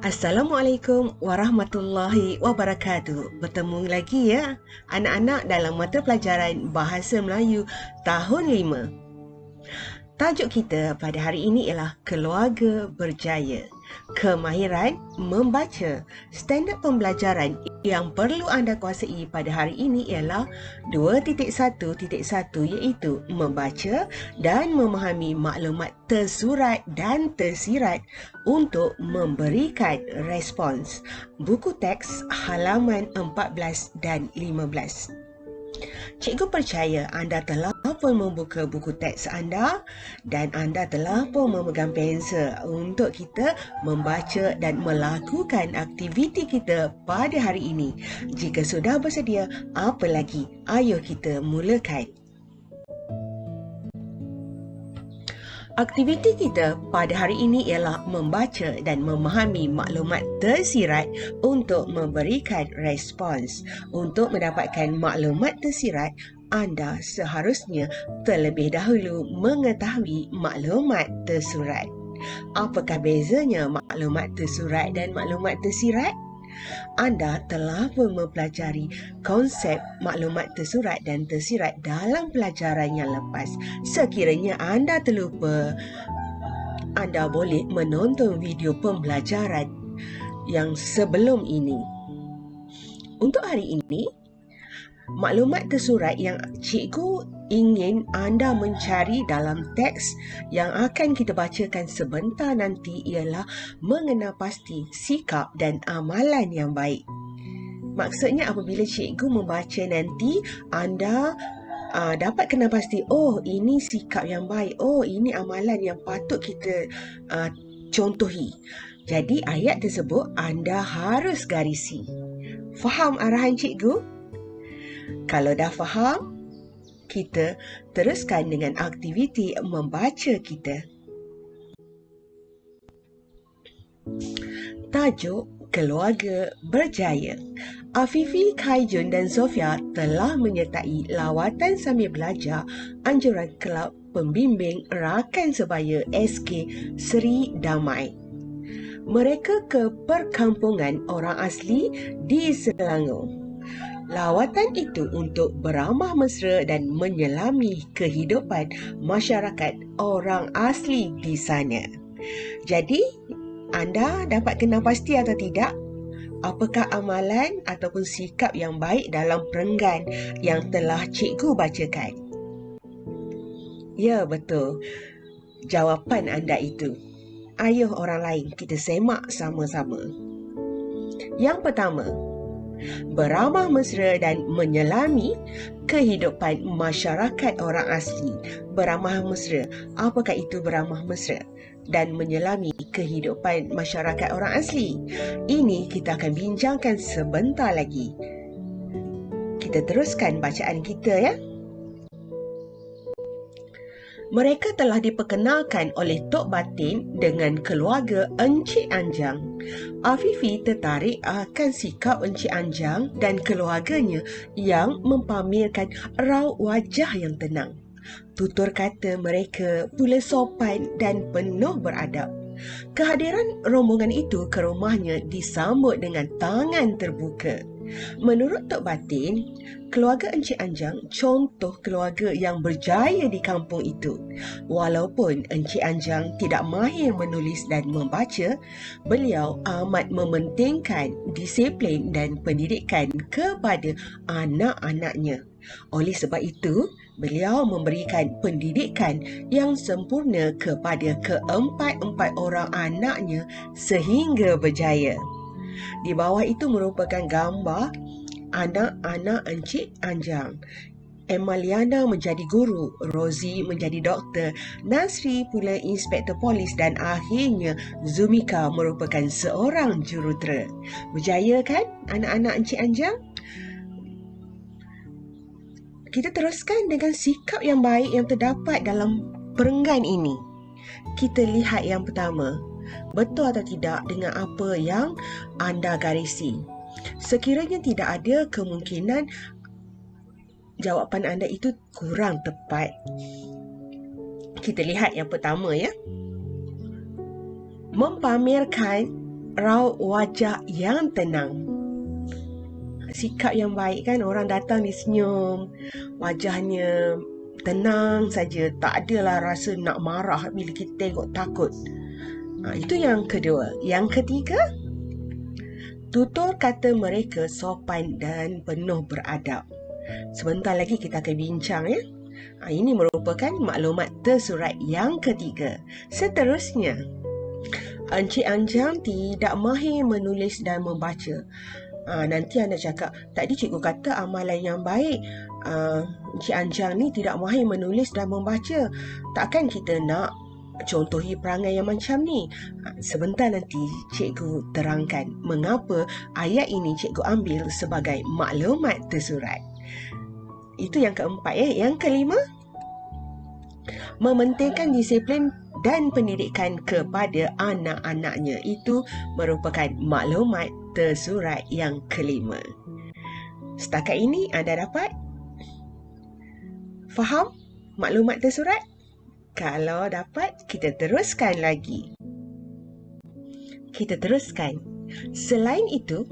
Assalamualaikum warahmatullahi wabarakatuh. Bertemu lagi ya anak-anak dalam mata pelajaran Bahasa Melayu tahun 5. Tajuk kita pada hari ini ialah Keluarga Berjaya. Kemahiran membaca. Standard pembelajaran yang perlu anda kuasai pada hari ini ialah 2.1.1 iaitu membaca dan memahami maklumat tersurat dan tersirat untuk memberikan respons. Buku teks halaman 14 dan 15. Cikgu percaya anda telah pun membuka buku teks anda dan anda telah pun memegang pensel untuk kita membaca dan melakukan aktiviti kita pada hari ini. Jika sudah bersedia, apa lagi? Ayo kita mulakan. Aktiviti kita pada hari ini ialah membaca dan memahami maklumat tersirat untuk memberikan respons. Untuk mendapatkan maklumat tersirat, anda seharusnya terlebih dahulu mengetahui maklumat tersurat. Apakah bezanya maklumat tersurat dan maklumat tersirat? Anda telah pun mempelajari konsep maklumat tersurat dan tersirat dalam pelajaran yang lepas. Sekiranya anda terlupa, anda boleh menonton video pembelajaran yang sebelum ini. Untuk hari ini, maklumat tersurat yang cikgu ingin anda mencari dalam teks yang akan kita bacakan sebentar nanti ialah mengenal pasti sikap dan amalan yang baik. Maksudnya apabila cikgu membaca nanti, anda dapat kenal pasti, oh ini sikap yang baik, oh ini amalan yang patut kita contohi. Jadi ayat tersebut anda harus garisi. Faham arahan cikgu? Kalau dah faham, kita teruskan dengan aktiviti membaca kita. Tajuk Keluarga Berjaya. Afifi, Kaijun dan Sofia telah menyertai lawatan sambil belajar anjuran Kelab Pembimbing Rakan Sebaya SK Seri Damai. Mereka ke perkampungan orang asli di Selangor. Lawatan itu untuk beramah mesra dan menyelami kehidupan masyarakat orang asli di sana. Jadi, anda dapat kenal pasti atau tidak? Apakah amalan ataupun sikap yang baik dalam perenggan yang telah cikgu bacakan? Ya, betul. Jawapan anda itu. Ayuh orang lain kita semak sama-sama. Yang pertama, beramah mesra dan menyelami kehidupan masyarakat orang asli. Beramah mesra. Apakah itu beramah mesra dan menyelami kehidupan masyarakat orang asli? Ini kita akan bincangkan sebentar lagi. Kita teruskan bacaan kita ya. Mereka telah diperkenalkan oleh Tok Batin dengan keluarga Encik Anjang. Afifi tertarik akan sikap Encik Anjang dan keluarganya yang mempamerkan raut wajah yang tenang. Tutur kata mereka pula sopan dan penuh beradab. Kehadiran rombongan itu ke rumahnya disambut dengan tangan terbuka. Menurut Tok Batin, keluarga Encik Anjang contoh keluarga yang berjaya di kampung itu. Walaupun Encik Anjang tidak mahir menulis dan membaca, beliau amat mementingkan disiplin dan pendidikan kepada anak-anaknya. Oleh sebab itu, beliau memberikan pendidikan yang sempurna kepada keempat-empat orang anaknya sehingga berjaya. Di bawah itu merupakan gambar anak-anak Encik Anjang. Emaliana menjadi guru, Rosie menjadi doktor, Nasri pula inspektor polis dan akhirnya Zumika merupakan seorang jurutera. Berjaya kan anak-anak Encik Anjang? Kita teruskan dengan sikap yang baik yang terdapat dalam perenggan ini. Kita lihat yang pertama. Betul atau tidak dengan apa yang anda garisi? Sekiranya tidak ada kemungkinan jawapan anda itu kurang tepat. Kita lihat yang pertama ya. Mempamerkan raut wajah yang tenang. Sikap yang baik kan, orang datang dia senyum, wajahnya tenang saja, tak adalah rasa nak marah bila kita tengok takut. Itu yang kedua. Yang ketiga, tutur kata mereka sopan dan penuh beradab. Sebentar lagi kita akan bincang ya. Ini merupakan maklumat tersurat yang ketiga. Seterusnya, Encik Anjang tidak mahir menulis dan membaca. Nanti anda cakap, tadi cikgu kata amalan yang baik. Encik Anjang ni tidak mahir menulis dan membaca. Takkan kita nak contohi perangai yang macam ni? Sebentar nanti cikgu terangkan mengapa ayat ini cikgu ambil sebagai maklumat tersurat. Itu yang keempat ya. Yang kelima, mementingkan disiplin dan pendidikan kepada anak-anaknya. Itu merupakan maklumat tersurat yang kelima. Setakat ini anda dapat faham maklumat tersurat? Kalau dapat, kita teruskan lagi. Kita teruskan. Selain itu,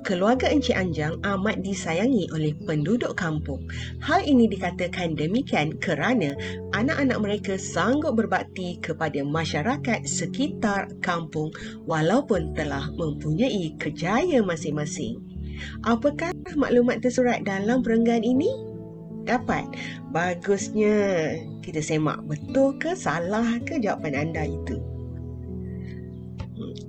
keluarga Encik Anjang amat disayangi oleh penduduk kampung. Hal ini dikatakan demikian kerana anak-anak mereka sanggup berbakti kepada masyarakat sekitar kampung walaupun telah mempunyai kerjaya masing-masing. Apakah maklumat tersurat dalam perenggan ini? Dapat? Bagusnya. Kita semak betul ke salah ke jawapan anda itu.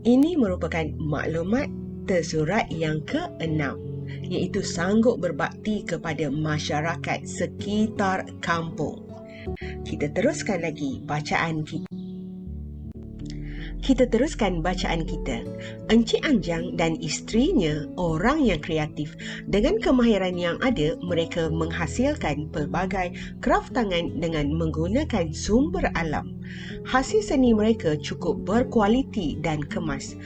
Ini merupakan maklumat tersurat yang keenam, iaitu sanggup berbakti kepada masyarakat sekitar kampung. Kita teruskan lagi bacaan kita. Kita teruskan bacaan kita. Encik Anjang dan isterinya orang yang kreatif. Dengan kemahiran yang ada, mereka menghasilkan pelbagai kraf tangan dengan menggunakan sumber alam. Hasil seni mereka cukup berkualiti dan kemas.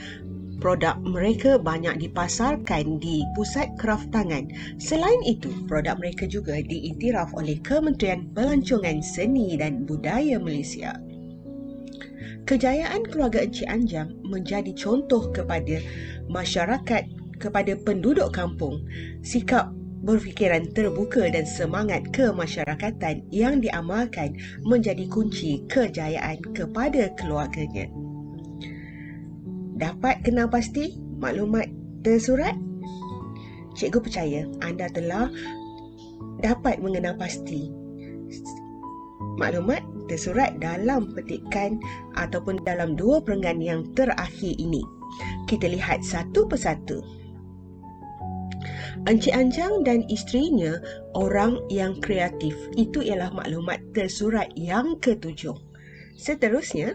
Produk mereka banyak dipasarkan di pusat kraf tangan. Selain itu, produk mereka juga diiktiraf oleh Kementerian Pelancongan Seni dan Budaya Malaysia. Kejayaan keluarga Encik Anjang menjadi contoh kepada masyarakat, kepada penduduk kampung. Sikap berfikiran terbuka dan semangat kemasyarakatan yang diamalkan menjadi kunci kejayaan kepada keluarganya. Dapat kenal pasti maklumat tersurat? Cikgu percaya anda telah dapat mengenal pasti maklumat tersurat dalam petikan ataupun dalam dua perenggan yang terakhir ini. Kita lihat satu persatu. Encik Anjang dan isterinya orang yang kreatif. Itu ialah maklumat tersurat yang ketujuh. Seterusnya,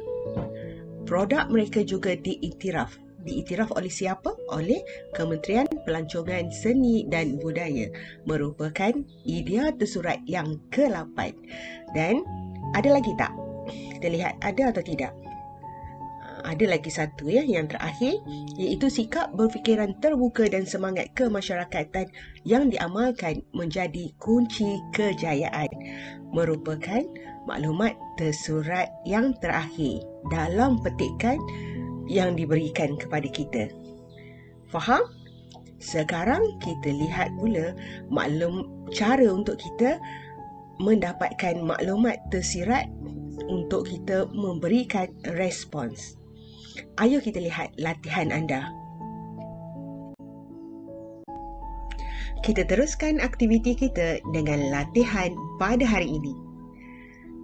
produk mereka juga diiktiraf. Diiktiraf oleh siapa? Oleh Kementerian Pelancongan Seni dan Budaya. Merupakan idea tersurat yang ke-8. Dan ada lagi tak? Kita lihat ada atau tidak. Ada lagi satu ya, yang terakhir, iaitu sikap berfikiran terbuka dan semangat kemasyarakatan yang diamalkan menjadi kunci kejayaan. Merupakan maklumat tersurat yang terakhir dalam petikan yang diberikan kepada kita. Faham? Sekarang kita lihat pula cara untuk kita mendapatkan maklumat tersirat untuk kita memberikan respons. Ayo kita lihat latihan anda. Kita teruskan aktiviti kita dengan latihan pada hari ini.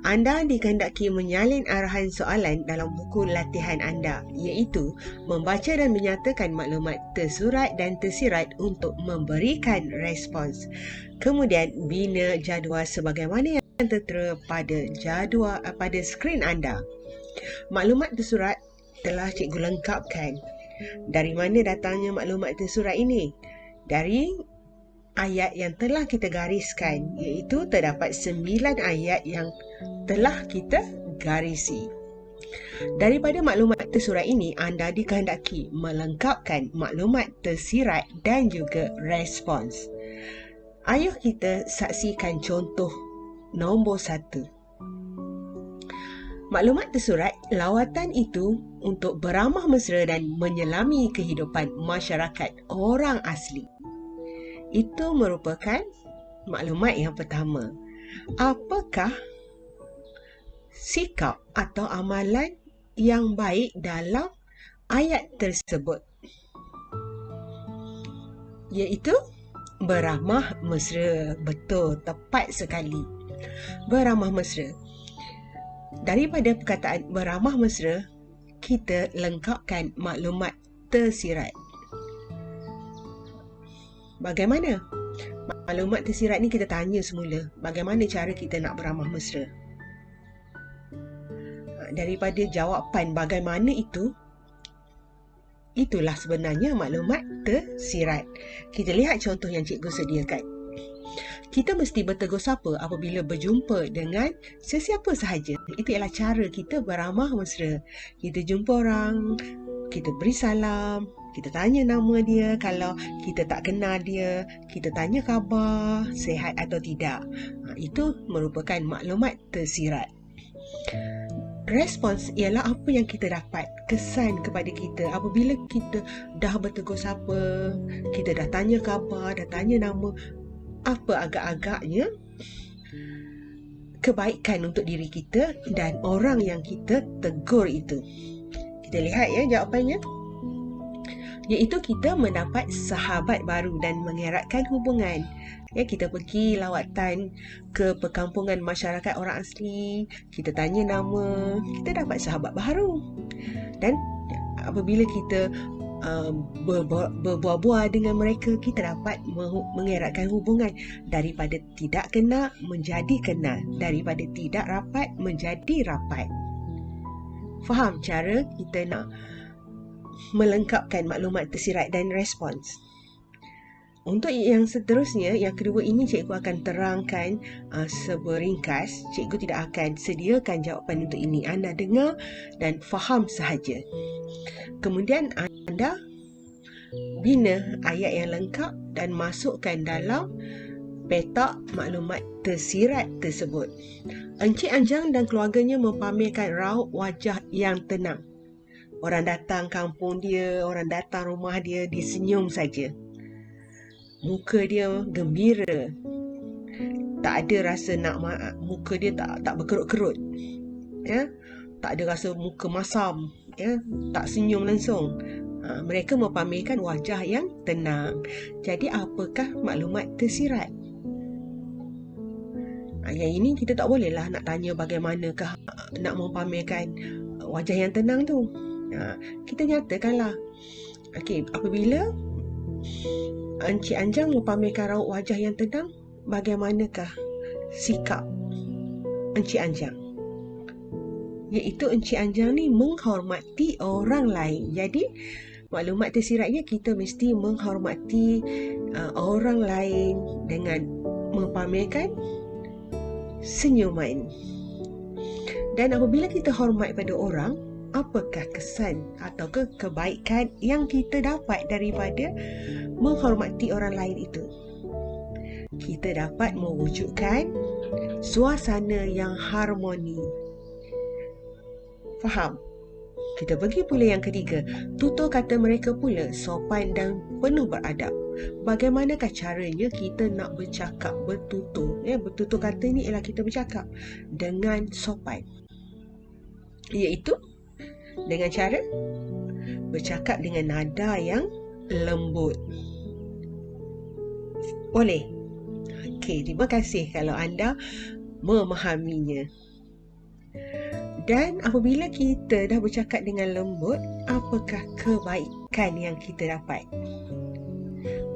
Anda dikehendaki menyalin arahan soalan dalam buku latihan anda, iaitu membaca dan menyatakan maklumat tersurat dan tersirat untuk memberikan respons. Kemudian bina jadual sebagaimana yang tertera pada skrin anda. Maklumat tersurat telah cikgu lengkapkan. Dari mana datangnya maklumat tersurat ini? Dari ayat yang telah kita gariskan, iaitu terdapat 9 ayat yang telah kita garisi. Daripada maklumat tersurat ini, anda dikehendaki melengkapkan maklumat tersirat dan juga respons. Ayuh kita saksikan contoh nombor 1. Maklumat tersurat, lawatan itu untuk beramah mesra dan menyelami kehidupan masyarakat orang asli. Itu merupakan maklumat yang pertama. Apakah sikap atau amalan yang baik dalam ayat tersebut? Iaitu beramah mesra. Betul, tepat sekali. Beramah mesra. Daripada perkataan beramah mesra, kita lengkapkan maklumat tersirat. Bagaimana? Maklumat tersirat ni kita tanya semula, bagaimana cara kita nak beramah mesra? Daripada jawapan bagaimana itu, itulah sebenarnya maklumat tersirat. Kita lihat contoh yang cikgu sediakan. Kita mesti bertegur sapa apabila berjumpa dengan sesiapa sahaja. Itu ialah cara kita beramah mesra. Kita jumpa orang, kita beri salam, kita tanya nama dia. Kalau kita tak kenal dia, kita tanya khabar, sihat atau tidak. Itu merupakan maklumat tersirat. Respons ialah apa yang kita dapat, kesan kepada kita apabila kita dah bertegur sapa, kita dah tanya khabar, dah tanya nama. Apa agak-agaknya kebaikan untuk diri kita dan orang yang kita tegur itu. Kita lihat ya jawapannya. Iaitu kita mendapat sahabat baru dan mengeratkan hubungan. Ya, kita pergi lawatan ke perkampungan masyarakat orang asli, kita tanya nama, kita dapat sahabat baru. Dan apabila kita berbual-bual dengan mereka, kita dapat mengeratkan hubungan. Daripada tidak kenal menjadi kenal, daripada tidak rapat menjadi rapat. Faham cara kita nak melengkapkan maklumat tersirat dan respons? Untuk yang seterusnya, yang kedua ini cikgu akan terangkan seberingkas. Cikgu tidak akan sediakan jawapan untuk ini. Anda dengar dan faham sahaja. Kemudian anda bina ayat yang lengkap dan masukkan dalam petak maklumat tersirat tersebut. Encik Anjang dan keluarganya mempamerkan raut wajah yang tenang. Orang datang kampung dia, orang datang rumah dia, dia senyum saja. Muka dia gembira. Tak ada rasa nak muka dia tak berkerut-kerut. Ya? Tak ada rasa muka masam, ya, tak senyum langsung. Mereka mempamerkan wajah yang tenang. Jadi apakah maklumat tersirat? Yang ini kita tak bolehlah nak tanya bagaimanakah nak mempamerkan wajah yang tenang tu. Kita nyatakanlah. Okey, apabila Encik Anjang mempamerkan raut wajah yang tenang, bagaimanakah sikap Encik Anjang? Iaitu Encik Anjang ni menghormati orang lain. Jadi maklumat tersiratnya kita mesti menghormati orang lain dengan mempamerkan senyuman. Dan apabila kita hormat pada orang, apakah kesan atau kebaikan yang kita dapat daripada menghormati orang lain itu? Kita dapat mewujudkan suasana yang harmoni. Faham? Kita pergi pula yang ketiga. Tutur kata mereka pula sopan dan penuh beradab. Bagaimanakah caranya kita nak bercakap, bertutur? Bertutur kata ni ialah kita bercakap dengan sopan. Iaitu dengan cara bercakap dengan nada yang lembut. Boleh? Okey, terima kasih kalau anda memahaminya. Dan apabila kita dah bercakap dengan lembut, apakah kebaikan yang kita dapat?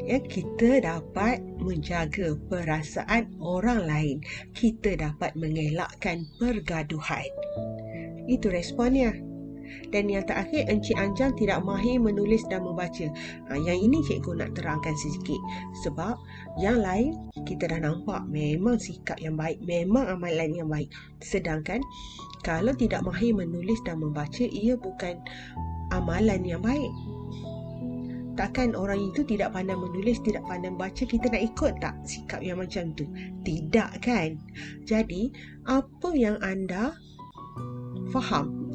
Ya, kita dapat menjaga perasaan orang lain. Kita dapat mengelakkan pergaduhan. Itu responnya. Dan yang terakhir, Encik Anjang tidak mahir menulis dan membaca. Yang ini cikgu nak terangkan sedikit. Sebab yang lain kita dah nampak memang sikap yang baik, memang amalan yang baik. Sedangkan kalau tidak mahir menulis dan membaca, ia bukan amalan yang baik. Takkan orang itu tidak pandai menulis, tidak pandai membaca, kita nak ikut tak sikap yang macam tu? Tidak kan? Jadi, apa yang anda faham?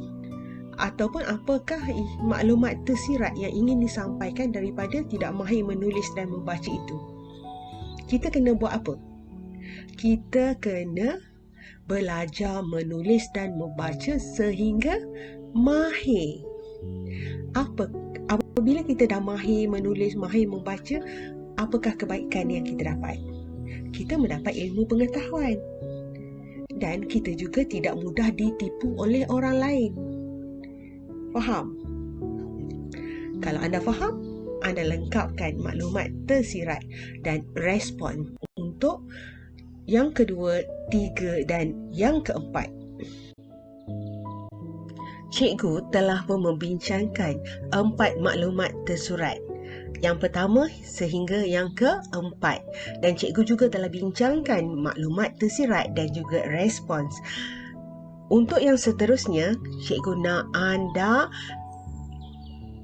Ataupun apakah maklumat tersirat yang ingin disampaikan daripada tidak mahir menulis dan membaca itu? Kita kena buat apa? Kita kena belajar menulis dan membaca sehingga mahir. Apabila kita dah mahir menulis, mahir membaca, apakah kebaikan yang kita dapat? Kita mendapat ilmu pengetahuan. Dan kita juga tidak mudah ditipu oleh orang lain. Faham? Kalau anda faham, anda lengkapkan maklumat tersirat dan respon untuk yang kedua, tiga dan yang keempat. Cikgu telah membincangkan 4 maklumat tersurat. Yang pertama sehingga yang keempat. Dan cikgu juga telah bincangkan maklumat tersirat dan juga respons. Untuk yang seterusnya, cikgu nak anda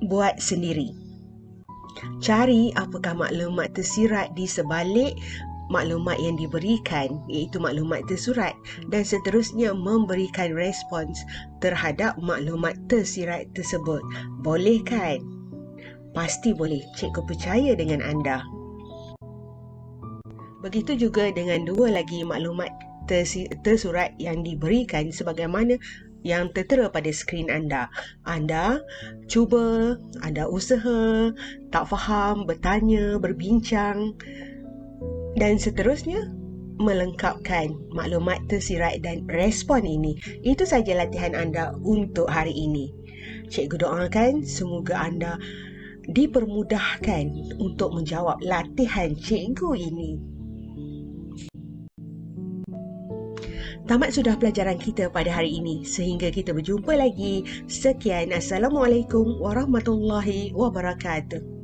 buat sendiri. Cari apakah maklumat tersirat di sebalik maklumat yang diberikan, iaitu maklumat tersurat, dan seterusnya memberikan respons terhadap maklumat tersirat tersebut. Boleh kan? Pasti boleh. Cikgu percaya dengan anda. Begitu juga dengan 2 lagi maklumat tersurat yang diberikan sebagaimana yang tertera pada skrin anda. Anda cuba, anda usaha, tak faham, bertanya, berbincang dan seterusnya melengkapkan maklumat tersirat dan respon ini. Itu saja latihan anda untuk hari ini. Cikgu doakan semoga anda dipermudahkan untuk menjawab latihan cikgu ini. Tamat sudah pelajaran kita pada hari ini. Sehingga kita berjumpa lagi. Sekian. Assalamualaikum warahmatullahi wabarakatuh.